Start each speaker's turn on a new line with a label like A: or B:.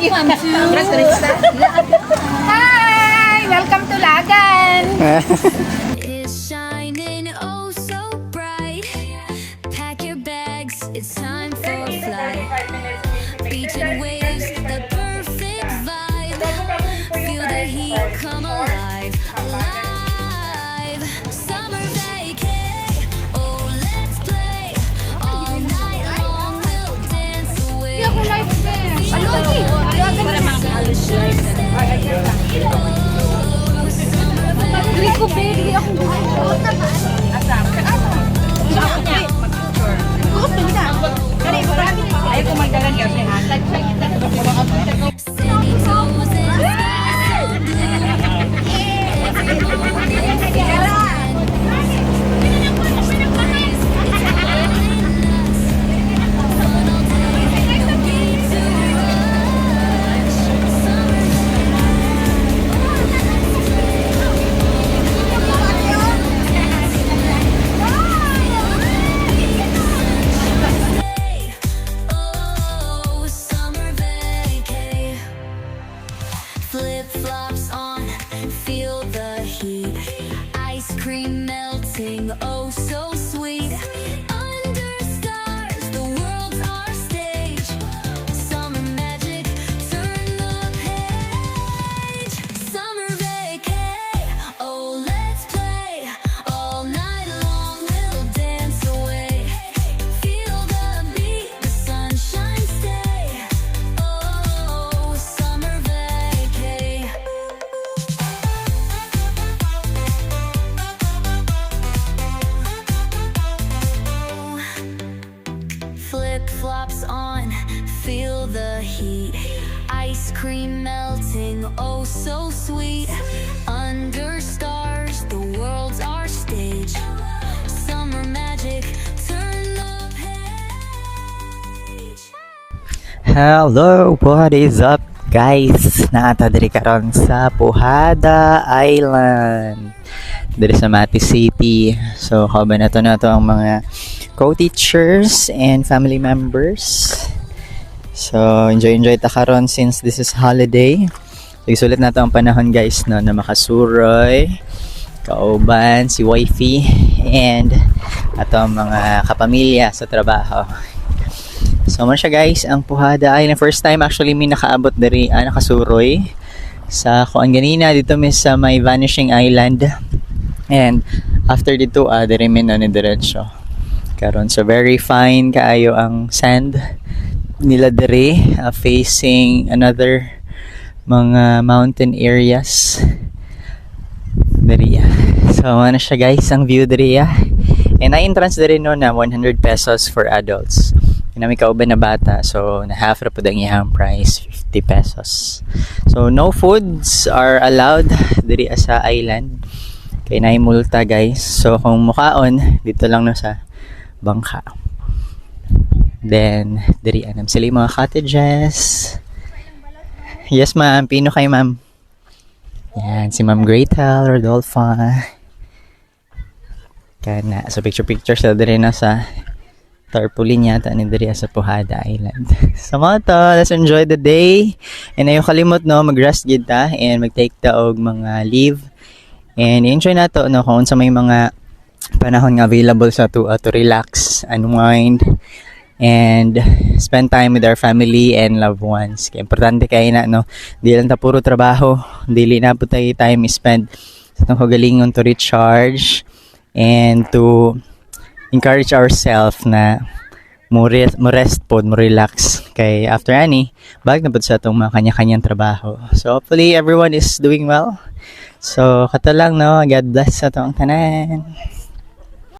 A: Hi! Welcome to Lagan!
B: It's shining oh so bright. Pack your bags, it's time for a flight. Beach and waves, the perfect vibe. Feel the heat come alive, alive. Summer vacay, oh let's play. All night long we'll dance away. Flip-flops on, feel the heat. Ice cream melting, oh so sweet. Under stars, the world's our stage. Summer magic, turn the page. Summer vacay, oh let's play. All night long we'll dance away. Feel the beat, the sunshine stay. Oh, summer vacay. Flip-flops on, feel the heat. Ice cream melting, oh so sweet. Under stars, the world's our stage. Summer magic, turn the page.
C: Hello, what is up guys? Naata diri karon sa Puhada Island. Diri sa Mati City. So, kauban na to ang mga co-teachers and family members. So, enjoy ta karon since this is holiday. So, isulit na to ang panahon guys no, na makasuroy, kauban, si wifey, and ato ang mga kapamilya sa trabaho. So, man siya guys, ang Puhada Island. First time actually may nakaabot dari, nakasuroy sa kuan ganina dito mi sa may Vanishing Island. And after dito, dari mi na ni diretso karon. So, very fine kaayo ang sand nila diri, facing another mga mountain areas diri. So, ano siya guys, ang view diri. And na entrance diri no na 100 pesos for adults. Kami kauban na bata, so na half ra pud ang iyang price, 50 pesos. So, no foods are allowed diri sa island. Kay naay multa guys. So, kung mukaon, dito lang no sa bangka. Then, diri anam sila yung mga cottages. Yes, ma'am. Pino kayo, ma'am? Yan, si Ma'am Gretel Rodolfo. Kana. So, picture sila diri na sa tarpaulin yata ni diri sa Puhada Island. So, mga to, let's enjoy the day. And ayaw kalimot, no, mag-rest gid ta and mag-take ta og mga leave. And enjoy na to, no, kung sa may mga panahon nga available sa to relax, unwind, and spend time with our family and loved ones. Kaya importante kayo na, no, di lang ta puro trabaho, dili na po tayo time spend sa itong kagalingon to recharge and to encourage ourselves na mo rest po, mo relax. Kay after ani, bag na po sa itong mga kanya-kanyang trabaho. So hopefully everyone is doing well. So kato lang, no, God bless sa itong tanan.